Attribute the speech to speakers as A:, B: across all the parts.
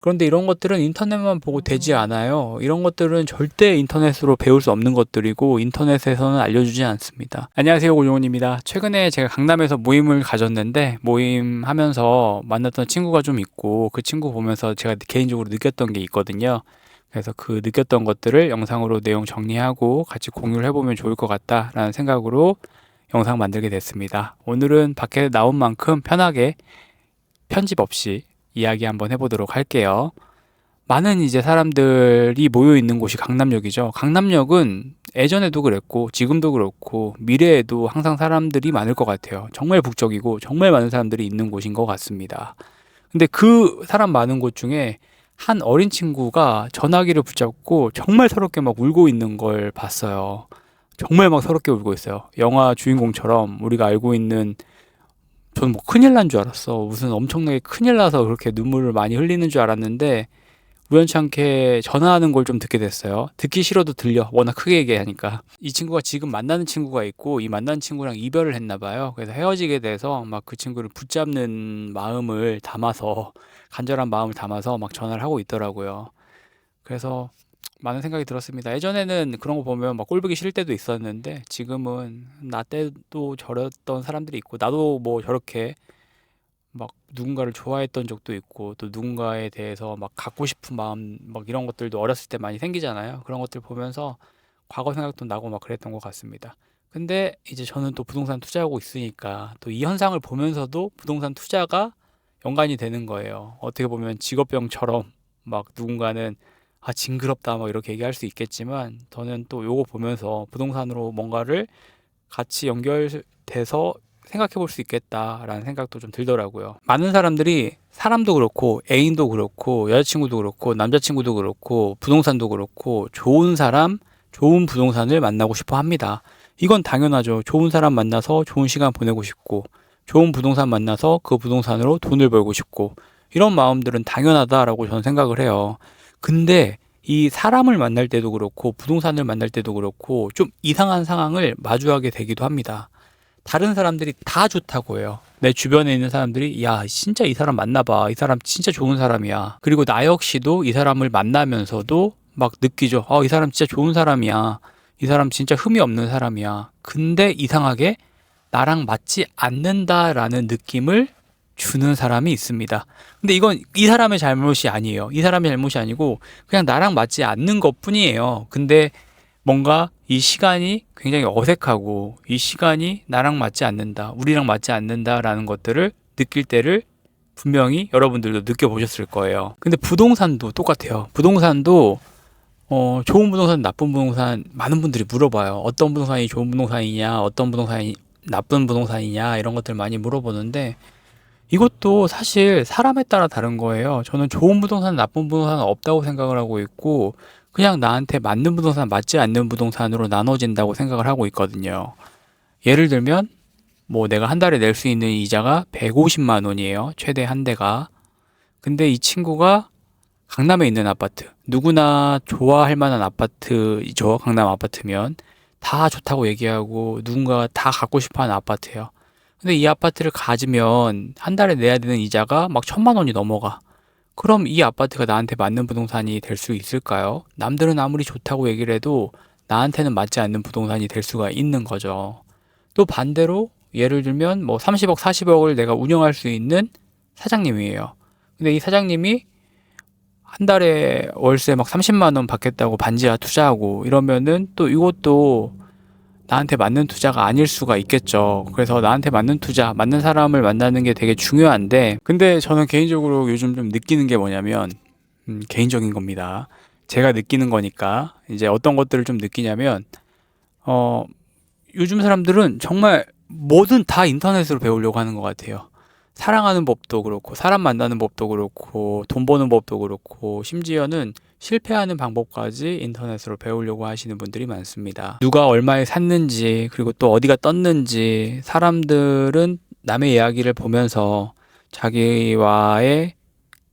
A: 그런데 이런 것들은 인터넷만 보고 되지 않아요. 이런 것들은 절대 인터넷으로 배울 수 없는 것들이고 인터넷에서는 알려주지 않습니다. 안녕하세요, 고종훈입니다. 최근에 제가 강남에서 모임을 가졌는데 모임 하면서 만났던 친구가 좀 있고 그 친구 보면서 제가 개인적으로 느꼈던 게 있거든요. 그래서 그 느꼈던 것들을 영상으로 내용 정리하고 같이 공유를 해보면 좋을 것 같다라는 생각으로 영상 만들게 됐습니다. 오늘은 밖에 나온 만큼 편하게 편집 없이 이야기 한번 해보도록 할게요. 많은 이제 사람들이 모여 있는 곳이 강남역이죠. 강남역은 예전에도 그랬고 지금도 그렇고 미래에도 항상 사람들이 많을 것 같아요. 정말 북적이고 정말 많은 사람들이 있는 곳인 것 같습니다. 근데 그 사람 많은 곳 중에 한 어린 친구가 전화기를 붙잡고 정말 서럽게 막 울고 있는 걸 봤어요. 정말 막 서럽게 울고 있어요. 영화 주인공처럼 우리가 알고 있는, 저는 뭐 큰일 난 줄 알았어. 무슨 엄청나게 큰일 나서 그렇게 눈물을 많이 흘리는 줄 알았는데 우연치 않게 전화하는 걸 좀 듣게 됐어요. 듣기 싫어도 들려. 워낙 크게 얘기하니까. 이 친구가 지금 만나는 친구가 있고 이 만나는 친구랑 이별을 했나 봐요. 그래서 헤어지게 돼서 막 그 친구를 붙잡는 마음을 담아서, 간절한 마음을 담아서 막 전화를 하고 있더라고요. 그래서 많은 생각이 들었습니다. 예전에는 그런 거 보면 막 꼴보기 싫을 때도 있었는데 지금은 나 때도 저랬던 사람들이 있고 나도 뭐 저렇게 막 누군가를 좋아했던 적도 있고 또 누군가에 대해서 막 갖고 싶은 마음 막 이런 것들도 어렸을 때 많이 생기잖아요. 그런 것들 보면서 과거 생각도 나고 막 그랬던 것 같습니다. 근데 이제 저는 또 부동산 투자하고 있으니까 또 이 현상을 보면서도 부동산 투자가 연관이 되는 거예요. 어떻게 보면 직업병처럼 막 누군가는 아 징그럽다 막 이렇게 얘기할 수 있겠지만 저는 또 요거 보면서 부동산으로 뭔가를 같이 연결돼서 생각해 볼 수 있겠다라는 생각도 좀 들더라고요. 많은 사람들이 사람도 그렇고 애인도 그렇고 여자친구도 그렇고 남자친구도 그렇고 부동산도 그렇고 좋은 사람, 좋은 부동산을 만나고 싶어 합니다. 이건 당연하죠. 좋은 사람 만나서 좋은 시간 보내고 싶고 좋은 부동산 만나서 그 부동산으로 돈을 벌고 싶고 이런 마음들은 당연하다라고 저는 생각을 해요. 근데 이 사람을 만날 때도 그렇고 부동산을 만날 때도 그렇고 좀 이상한 상황을 마주하게 되기도 합니다. 다른 사람들이 다 좋다고 해요. 내 주변에 있는 사람들이 야 진짜 이 사람 만나봐, 이 사람 진짜 좋은 사람이야. 그리고 나 역시도 이 사람을 만나면서도 막 느끼죠. 이 사람 진짜 좋은 사람이야, 이 사람 진짜 흠이 없는 사람이야. 근데 이상하게 나랑 맞지 않는다라는 느낌을 주는 사람이 있습니다. 근데 이건 이 사람의 잘못이 아니에요. 이 사람의 잘못이 아니고 그냥 나랑 맞지 않는 것뿐이에요. 근데 뭔가 이 시간이 굉장히 어색하고 이 시간이 나랑 맞지 않는다, 우리랑 맞지 않는다라는 것들을 느낄 때를 분명히 여러분들도 느껴보셨을 거예요. 근데 부동산도 똑같아요. 부동산도 좋은 부동산, 나쁜 부동산 많은 분들이 물어봐요. 어떤 부동산이 좋은 부동산이냐, 어떤 부동산이 나쁜 부동산이냐 이런 것들 많이 물어보는데 이것도 사실 사람에 따라 다른 거예요. 저는 좋은 부동산, 나쁜 부동산은 없다고 생각을 하고 있고 그냥 나한테 맞는 부동산, 맞지 않는 부동산으로 나눠진다고 생각을 하고 있거든요. 예를 들면 뭐 내가 한 달에 낼 수 있는 이자가 150만 원이에요. 최대 한 대가. 근데 이 친구가 강남에 있는 아파트, 누구나 좋아할 만한 아파트이죠. 강남 아파트면 다 좋다고 얘기하고 누군가 다 갖고 싶어 하는 아파트예요. 근데 이 아파트를 가지면 한 달에 내야 되는 이자가 막 1,000만 원이 넘어가. 그럼 이 아파트가 나한테 맞는 부동산이 될 수 있을까요? 남들은 아무리 좋다고 얘기를 해도 나한테는 맞지 않는 부동산이 될 수가 있는 거죠. 또 반대로 예를 들면 뭐 30억, 40억을 내가 운영할 수 있는 사장님이에요. 근데 이 사장님이 한 달에 월세 막 30만 원 받겠다고 반지하 투자하고 이러면은 또 이것도 나한테 맞는 투자가 아닐 수가 있겠죠. 그래서 나한테 맞는 투자, 맞는 사람을 만나는 게 되게 중요한데, 근데 저는 개인적으로 요즘 좀 느끼는 게 뭐냐면, 개인적인 겁니다. 제가 느끼는 거니까, 이제 어떤 것들을 좀 느끼냐면, 어, 요즘 사람들은 정말 뭐든 다 인터넷으로 배우려고 하는 것 같아요. 사랑하는 법도 그렇고, 사람 만나는 법도 그렇고, 돈 버는 법도 그렇고, 심지어는 실패하는 방법까지 인터넷으로 배우려고 하시는 분들이 많습니다. 누가 얼마에 샀는지, 그리고 또 어디가 떴는지, 사람들은 남의 이야기를 보면서 자기와의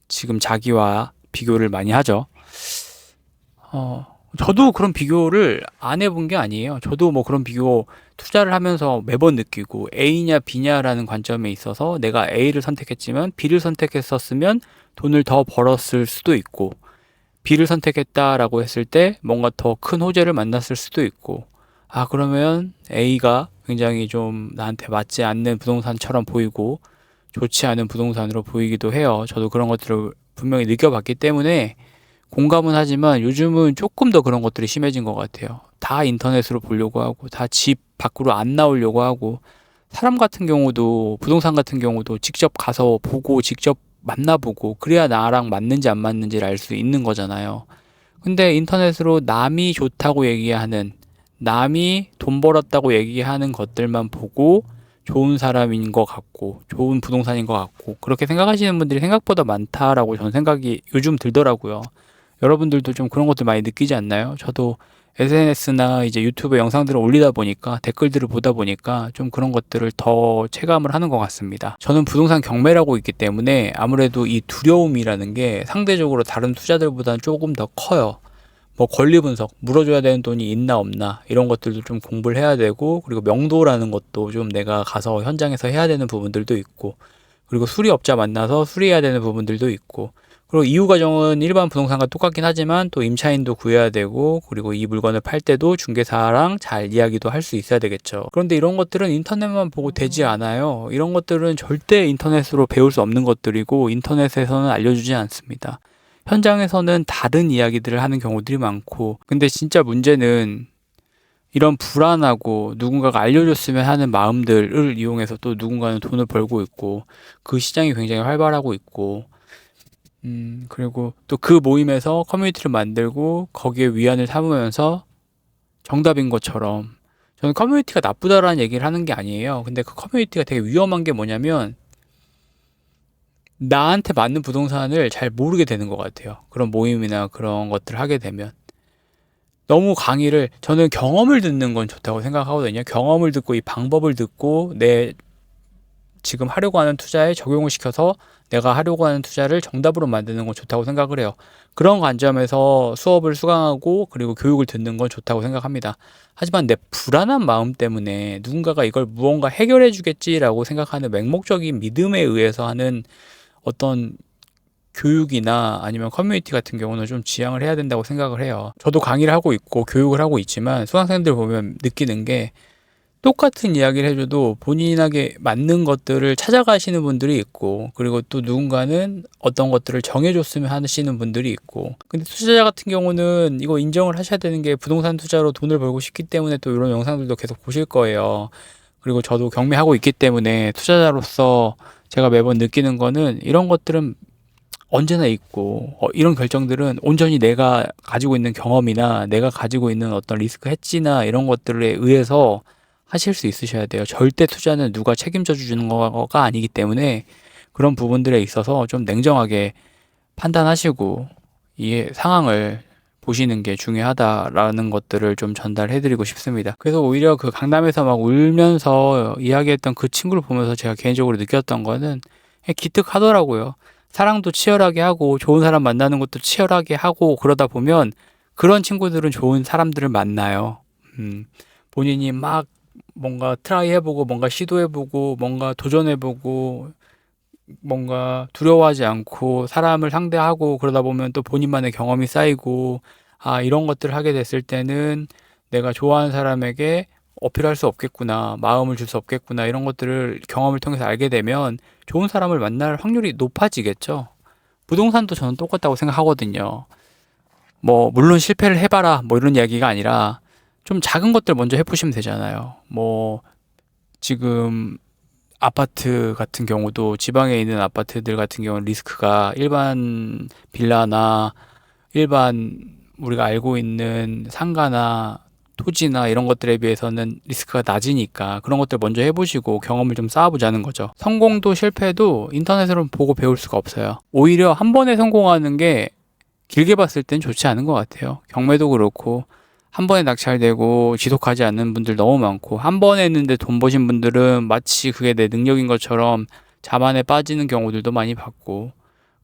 A: 지금 자기와 비교를 많이 하죠. 저도 그런 비교를 안 해본 게 아니에요. 저도 뭐 그런 비교 투자를 하면서 매번 느끼고 A냐 B냐라는 관점에 있어서 내가 A를 선택했지만 B를 선택했었으면 돈을 더 벌었을 수도 있고 B를 선택했다라고 했을 때 뭔가 더 큰 호재를 만났을 수도 있고 그러면 A가 굉장히 좀 나한테 맞지 않는 부동산처럼 보이고 좋지 않은 부동산으로 보이기도 해요. 저도 그런 것들을 분명히 느껴봤기 때문에 공감은 하지만 요즘은 조금 더 그런 것들이 심해진 것 같아요. 다 인터넷으로 보려고 하고 다 집 밖으로 안 나오려고 하고 사람 같은 경우도 부동산 같은 경우도 직접 가서 보고 직접 만나보고 그래야 나랑 맞는지 안 맞는지를 알 수 있는 거잖아요. 근데 인터넷으로 남이 좋다고 얘기하는 남이 돈 벌었다고 얘기하는 것들만 보고 좋은 사람인 것 같고 좋은 부동산인 것 같고 그렇게 생각하시는 분들이 생각보다 많다라고 저는 생각이 요즘 들더라고요. 여러분들도 좀 그런 것들 많이 느끼지 않나요? 저도 SNS나 이제 유튜브 영상들을 올리다 보니까 댓글들을 보다 보니까 좀 그런 것들을 더 체감을 하는 것 같습니다. 저는 부동산 경매라고 있기 때문에 아무래도 이 두려움이라는 게 상대적으로 다른 투자들보다는 조금 더 커요. 뭐 권리 분석, 물어줘야 되는 돈이 있나 없나 이런 것들도 좀 공부를 해야 되고 그리고 명도라는 것도 좀 내가 가서 현장에서 해야 되는 부분들도 있고 그리고 수리업자 만나서 수리해야 되는 부분들도 있고 그리고 이후 과정은 일반 부동산과 똑같긴 하지만 또 임차인도 구해야 되고 그리고 이 물건을 팔 때도 중개사랑 잘 이야기도 할 수 있어야 되겠죠. 그런데 이런 것들은 인터넷만 보고 되지 않아요. 이런 것들은 절대 인터넷으로 배울 수 없는 것들이고 인터넷에서는 알려주지 않습니다. 현장에서는 다른 이야기들을 하는 경우들이 많고 근데 진짜 문제는 이런 불안하고 누군가가 알려줬으면 하는 마음들을 이용해서 또 누군가는 돈을 벌고 있고 그 시장이 굉장히 활발하고 있고 그리고 또 그 모임에서 커뮤니티를 만들고 거기에 위안을 삼으면서 정답인 것처럼 저는 커뮤니티가 나쁘다라는 얘기를 하는 게 아니에요. 근데 그 커뮤니티가 되게 위험한 게 뭐냐면 나한테 맞는 부동산을 잘 모르게 되는 것 같아요. 그런 모임이나 그런 것들을 하게 되면 너무 강의를 저는 경험을 듣는 건 좋다고 생각하거든요. 경험을 듣고 이 방법을 듣고 내 지금 하려고 하는 투자에 적용을 시켜서 내가 하려고 하는 투자를 정답으로 만드는 건 좋다고 생각을 해요. 그런 관점에서 수업을 수강하고 그리고 교육을 듣는 건 좋다고 생각합니다. 하지만 내 불안한 마음 때문에 누군가가 이걸 무언가 해결해 주겠지라고 생각하는 맹목적인 믿음에 의해서 하는 어떤 교육이나 아니면 커뮤니티 같은 경우는 좀 지양을 해야 된다고 생각을 해요. 저도 강의를 하고 있고 교육을 하고 있지만 수강생들 보면 느끼는 게 똑같은 이야기를 해줘도 본인에게 맞는 것들을 찾아가시는 분들이 있고 그리고 또 누군가는 어떤 것들을 정해줬으면 하시는 분들이 있고 근데 투자자 같은 경우는 이거 인정을 하셔야 되는 게 부동산 투자로 돈을 벌고 싶기 때문에 또 이런 영상들도 계속 보실 거예요. 그리고 저도 경매하고 있기 때문에 투자자로서 제가 매번 느끼는 거는 이런 것들은 언제나 있고 이런 결정들은 온전히 내가 가지고 있는 경험이나 내가 가지고 있는 어떤 리스크 헤지나 이런 것들에 의해서 하실 수 있으셔야 돼요. 절대 투자는 누가 책임져 주는 거가 아니기 때문에 그런 부분들에 있어서 좀 냉정하게 판단하시고 이 상황을 보시는 게 중요하다라는 것들을 좀 전달해 드리고 싶습니다. 그래서 오히려 그 강남에서 막 울면서 이야기했던 그 친구를 보면서 제가 개인적으로 느꼈던 거는 기특하더라고요. 사랑도 치열하게 하고 좋은 사람 만나는 것도 치열하게 하고 그러다 보면 그런 친구들은 좋은 사람들을 만나요. 본인이 막 뭔가 트라이 해보고 뭔가 시도해보고 뭔가 도전해보고 뭔가 두려워하지 않고 사람을 상대하고 그러다 보면 또 본인만의 경험이 쌓이고 이런 것들을 하게 됐을 때는 내가 좋아하는 사람에게 어필할 수 없겠구나, 마음을 줄 수 없겠구나 이런 것들을 경험을 통해서 알게 되면 좋은 사람을 만날 확률이 높아지겠죠. 부동산도 저는 똑같다고 생각하거든요. 뭐 물론 실패를 해봐라 뭐 이런 이야기가 아니라 좀 작은 것들 먼저 해보시면 되잖아요. 뭐 지금 아파트 같은 경우도 지방에 있는 아파트들 같은 경우는 리스크가 일반 빌라나 일반 우리가 알고 있는 상가나 토지나 이런 것들에 비해서는 리스크가 낮으니까 그런 것들 먼저 해보시고 경험을 좀 쌓아보자는 거죠. 성공도 실패도 인터넷으로 보고 배울 수가 없어요. 오히려 한 번에 성공하는 게 길게 봤을 땐 좋지 않은 것 같아요. 경매도 그렇고 한 번에 낙찰되고 지속하지 않는 분들 너무 많고 한 번에 했는데 돈 버신 분들은 마치 그게 내 능력인 것처럼 자만에 빠지는 경우들도 많이 봤고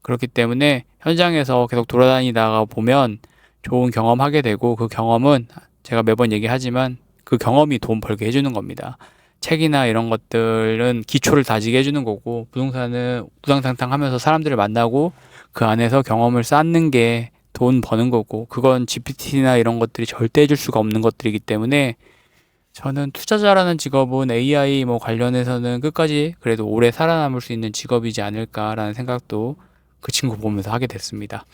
A: 그렇기 때문에 현장에서 계속 돌아다니다가 보면 좋은 경험하게 되고 그 경험은 제가 매번 얘기하지만 그 그 경험이 돈 벌게 해주는 겁니다. 책이나 이런 것들은 기초를 다지게 해주는 거고, 부동산은 우당탕탕하면서 사람들을 만나고 그 안에서 경험을 쌓는 게 돈 버는 거고, 그건 GPT나 이런 것들이 절대 해줄 수가 없는 것들이기 때문에 저는 투자자라는 직업은 AI 뭐 관련해서는 끝까지 그래도 오래 살아남을 수 있는 직업이지 않을까라는 생각도 그 친구 보면서 하게 됐습니다.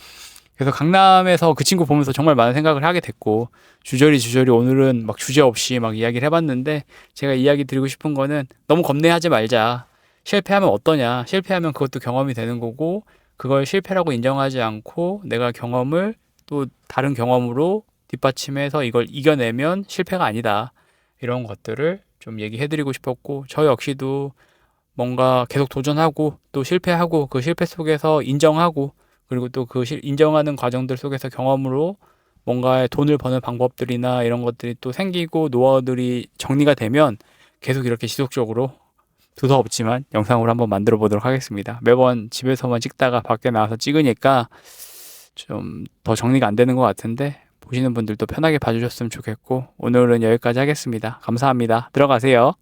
A: 그래서 강남에서 그 친구 보면서 정말 많은 생각을 하게 됐고, 주저리 오늘은 막 주제 없이 막 이야기를 해봤는데, 제가 이야기 드리고 싶은 거는 너무 겁내하지 말자. 실패하면 어떠냐. 실패하면 그것도 경험이 되는 거고, 그걸 실패라고 인정하지 않고 내가 경험을 또 다른 경험으로 뒷받침해서 이걸 이겨내면 실패가 아니다. 이런 것들을 좀 얘기해드리고 싶었고, 저 역시도 뭔가 계속 도전하고 또 실패하고 그 실패 속에서 인정하고, 그리고 또 그 인정하는 과정들 속에서 경험으로 뭔가의 돈을 버는 방법들이나 이런 것들이 또 생기고 노하우들이 정리가 되면 계속 이렇게 지속적으로 두서없지만 영상으로 한번 만들어 보도록 하겠습니다. 매번 집에서만 찍다가 밖에 나와서 찍으니까 좀 더 정리가 안 되는 것 같은데, 보시는 분들도 편하게 봐주셨으면 좋겠고, 오늘은 여기까지 하겠습니다. 감사합니다. 들어가세요.